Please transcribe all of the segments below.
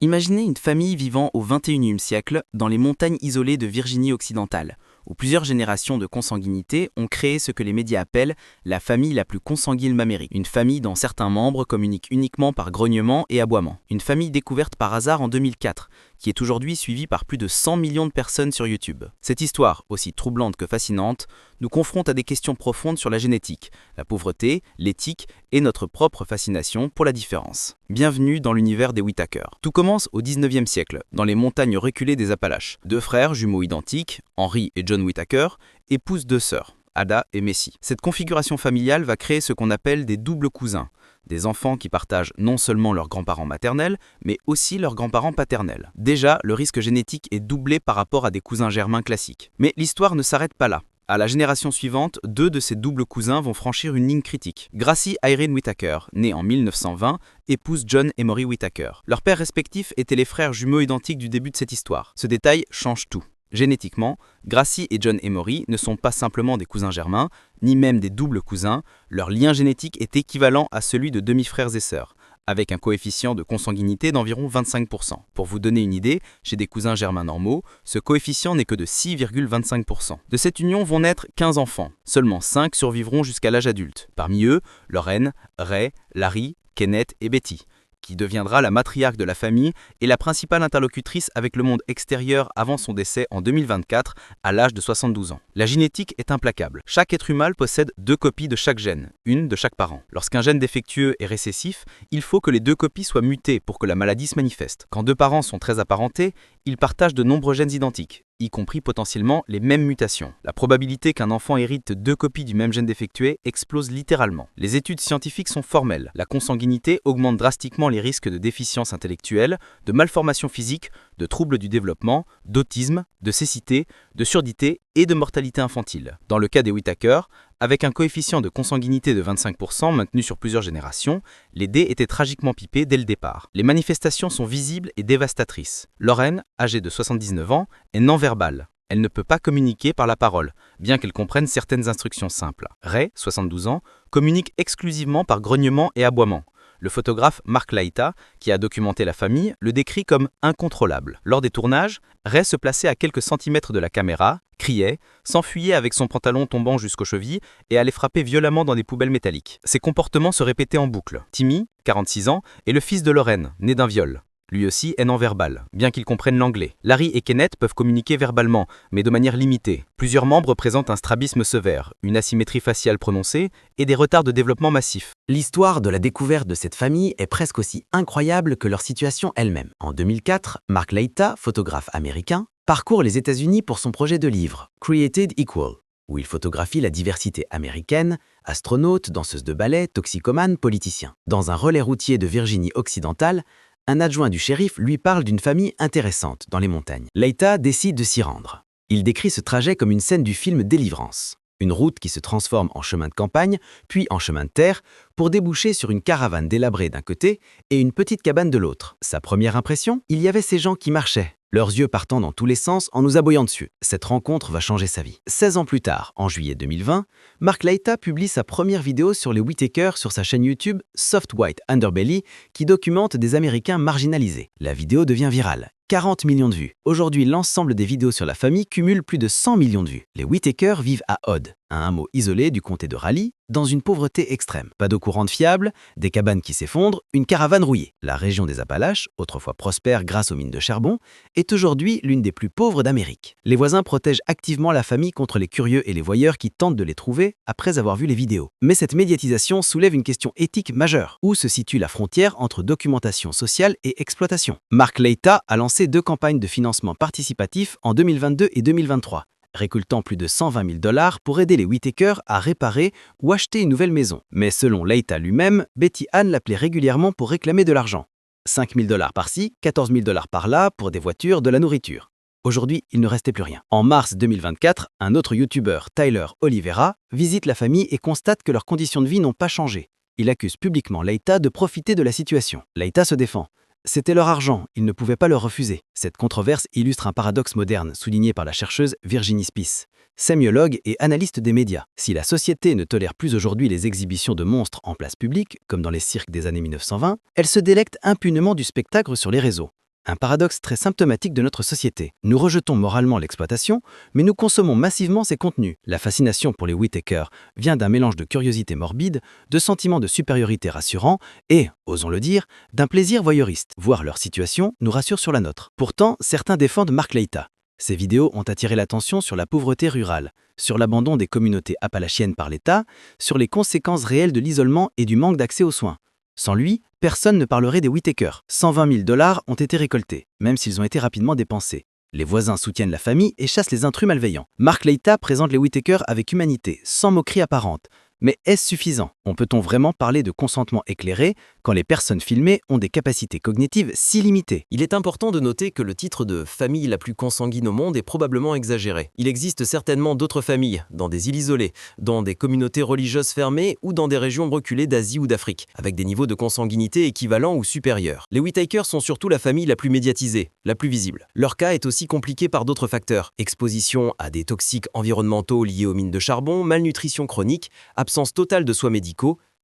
Imaginez une famille vivant au XXIe siècle dans les montagnes isolées de Virginie occidentale, où plusieurs générations de consanguinité ont créé ce que les médias appellent la famille la plus consanguine d'Amérique. Une famille dont certains membres communiquent uniquement par grognement et aboiement. Une famille découverte par hasard en 2004, qui est aujourd'hui suivie par plus de 100 millions de personnes sur YouTube. Cette histoire, aussi troublante que fascinante, nous confronte à des questions profondes sur la génétique, la pauvreté, l'éthique et notre propre fascination pour la différence. Bienvenue dans l'univers des Whittaker. Tout commence au XIXe siècle, dans les montagnes reculées des Appalaches. Deux frères jumeaux identiques, Henry et John Whittaker, épousent deux sœurs, Ada et Messie. Cette configuration familiale va créer ce qu'on appelle des doubles cousins, des enfants qui partagent non seulement leurs grands-parents maternels, mais aussi leurs grands-parents paternels. Déjà, le risque génétique est doublé par rapport à des cousins germains classiques. Mais l'histoire ne s'arrête pas là. À la génération suivante, deux de ces doubles cousins vont franchir une ligne critique. Gracie Irene Whittaker, née en 1920, épouse John Emory Whittaker. Leurs pères respectifs étaient les frères jumeaux identiques du début de cette histoire. Ce détail change tout. Génétiquement, Gracie et John Emory ne sont pas simplement des cousins germains, ni même des doubles cousins, leur lien génétique est équivalent à celui de demi-frères et sœurs, avec un coefficient de consanguinité d'environ 25%. Pour vous donner une idée, chez des cousins germains normaux, ce coefficient n'est que de 6,25%. De cette union vont naître 15 enfants. Seulement 5 survivront jusqu'à l'âge adulte. Parmi eux, Lorraine, Ray, Larry, Kenneth et Betty, qui deviendra la matriarche de la famille et la principale interlocutrice avec le monde extérieur avant son décès en 2024 à l'âge de 72 ans. La génétique est implacable. Chaque être humain possède 2 copies de chaque gène, une de chaque parent. Lorsqu'un gène défectueux est récessif, il faut que les 2 copies soient mutées pour que la maladie se manifeste. Quand 2 parents sont très apparentés, ils partagent de nombreux gènes identiques, y compris potentiellement les mêmes mutations. La probabilité qu'un enfant hérite 2 copies du même gène défectué explose littéralement. Les études scientifiques sont formelles. La consanguinité augmente drastiquement les risques de déficience intellectuelle, de malformations physiques, de troubles du développement, d'autisme, de cécité, de surdité et de mortalité infantile. Dans le cas des Whittaker, avec un coefficient de consanguinité de 25% maintenu sur plusieurs générations, les dés étaient tragiquement pipés dès le départ. Les manifestations sont visibles et dévastatrices. Lorraine, âgée de 79 ans, est non-verbale. Elle ne peut pas communiquer par la parole, bien qu'elle comprenne certaines instructions simples. Ray, 72 ans, communique exclusivement par grognement et aboiement. Le photographe Mark Laita, qui a documenté la famille, le décrit comme incontrôlable. Lors des tournages, Ray se plaçait à quelques centimètres de la caméra, criait, s'enfuyait avec son pantalon tombant jusqu'aux chevilles et allait frapper violemment dans des poubelles métalliques. Ces comportements se répétaient en boucle. Timmy, 46 ans, est le fils de Lorraine, né d'un viol. Lui aussi est non-verbal, bien qu'il comprenne l'anglais. Larry et Kenneth peuvent communiquer verbalement, mais de manière limitée. Plusieurs membres présentent un strabisme sévère, une asymétrie faciale prononcée et des retards de développement massifs. L'histoire de la découverte de cette famille est presque aussi incroyable que leur situation elle-même. En 2004, Mark Laita, photographe américain, parcourt les États-Unis pour son projet de livre « Created Equal », où il photographie la diversité américaine, astronautes, danseuses de ballet, toxicomanes, politiciens. Dans un relais routier de Virginie occidentale, un adjoint du shérif lui parle d'une famille intéressante dans les montagnes. Laita décide de s'y rendre. Il décrit ce trajet comme une scène du film Délivrance. Une route qui se transforme en chemin de campagne, puis en chemin de terre, pour déboucher sur une caravane délabrée d'un côté et une petite cabane de l'autre. Sa première impression, il y avait ces gens qui marchaient, leurs yeux partant dans tous les sens en nous aboyant dessus. Cette rencontre va changer sa vie. 16 ans plus tard, en juillet 2020, Mark Laita publie sa première vidéo sur les Whittaker sur sa chaîne YouTube Soft White Underbelly qui documente des Américains marginalisés. La vidéo devient virale. 40 millions de vues. Aujourd'hui, l'ensemble des vidéos sur la famille cumule plus de 100 millions de vues. Les Whittaker vivent à Odd, un hameau isolé du comté de Raleigh, dans une pauvreté extrême. Pas d'eau courante fiable, des cabanes qui s'effondrent, une caravane rouillée. La région des Appalaches, autrefois prospère grâce aux mines de charbon, est aujourd'hui l'une des plus pauvres d'Amérique. Les voisins protègent activement la famille contre les curieux et les voyeurs qui tentent de les trouver après avoir vu les vidéos. Mais cette médiatisation soulève une question éthique majeure. Où se situe la frontière entre documentation sociale et exploitation? Mark Laita a lancé 2 campagnes de financement participatif en 2022 et 2023. Récoltant plus de 120 000 $ pour aider les Whittaker à réparer ou acheter une nouvelle maison. Mais selon Laita lui-même, Betty Ann l'appelait régulièrement pour réclamer de l'argent. 5 000 $ par-ci, 14 000 $ par-là pour des voitures, de la nourriture. Aujourd'hui, il ne restait plus rien. En mars 2024, un autre YouTuber, Tyler Oliveira, visite la famille et constate que leurs conditions de vie n'ont pas changé. Il accuse publiquement Laita de profiter de la situation. Laita se défend. C'était leur argent, ils ne pouvaient pas le refuser. Cette controverse illustre un paradoxe moderne, souligné par la chercheuse Virginie Spiess, sémiologue et analyste des médias. Si la société ne tolère plus aujourd'hui les exhibitions de monstres en place publique, comme dans les cirques des années 1920, elle se délecte impunément du spectacle sur les réseaux. Un paradoxe très symptomatique de notre société. Nous rejetons moralement l'exploitation, mais nous consommons massivement ces contenus. La fascination pour les Whittaker vient d'un mélange de curiosité morbide, de sentiments de supériorité rassurants et, osons le dire, d'un plaisir voyeuriste. Voir leur situation nous rassure sur la nôtre. Pourtant, certains défendent Mark Leita. Ces vidéos ont attiré l'attention sur la pauvreté rurale, sur l'abandon des communautés appalachiennes par l'État, sur les conséquences réelles de l'isolement et du manque d'accès aux soins. Sans lui, personne ne parlerait des Whittaker. 120 000 $ ont été récoltés, même s'ils ont été rapidement dépensés. Les voisins soutiennent la famille et chassent les intrus malveillants. Mark Leita présente les Whittaker avec humanité, sans moquerie apparente. Mais est-ce suffisant? Peut-on vraiment parler de consentement éclairé quand les personnes filmées ont des capacités cognitives si limitées? Il est important de noter que le titre de « famille la plus consanguine au monde » est probablement exagéré. Il existe certainement d'autres familles, dans des îles isolées, dans des communautés religieuses fermées ou dans des régions reculées d'Asie ou d'Afrique, avec des niveaux de consanguinité équivalents ou supérieurs. Les Whittaker sont surtout la famille la plus médiatisée, la plus visible. Leur cas est aussi compliqué par d'autres facteurs. Exposition à des toxiques environnementaux liés aux mines de charbon, malnutrition chronique, absence totale de soins médicaux,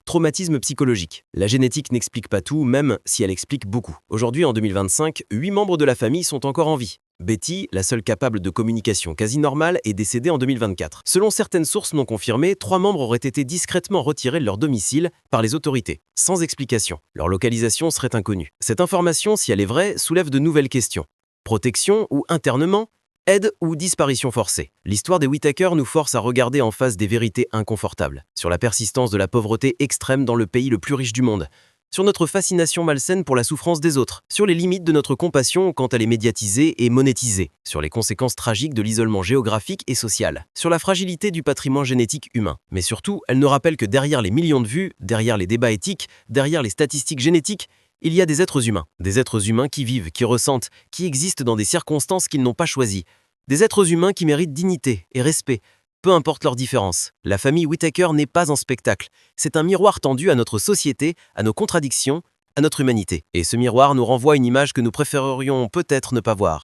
traumatisme psychologique. La génétique n'explique pas tout, même si elle explique beaucoup. Aujourd'hui, en 2025, 8 membres de la famille sont encore en vie. Betty, la seule capable de communication quasi normale, est décédée en 2024. Selon certaines sources non confirmées, 3 membres auraient été discrètement retirés de leur domicile par les autorités, sans explication. Leur localisation serait inconnue. Cette information, si elle est vraie, soulève de nouvelles questions. Protection ou internement? Aide ou disparition forcée. L'histoire des Whittaker nous force à regarder en face des vérités inconfortables, sur la persistance de la pauvreté extrême dans le pays le plus riche du monde, sur notre fascination malsaine pour la souffrance des autres, sur les limites de notre compassion quand elle est médiatisée et monétisée, sur les conséquences tragiques de l'isolement géographique et social, sur la fragilité du patrimoine génétique humain. Mais surtout, elle nous rappelle que derrière les millions de vues, derrière les débats éthiques, derrière les statistiques génétiques, il y a des êtres humains qui vivent, qui ressentent, qui existent dans des circonstances qu'ils n'ont pas choisies, des êtres humains qui méritent dignité et respect, peu importe leurs différences. La famille Whittaker n'est pas un spectacle, c'est un miroir tendu à notre société, à nos contradictions, à notre humanité. Et ce miroir nous renvoie une image que nous préférerions peut-être ne pas voir.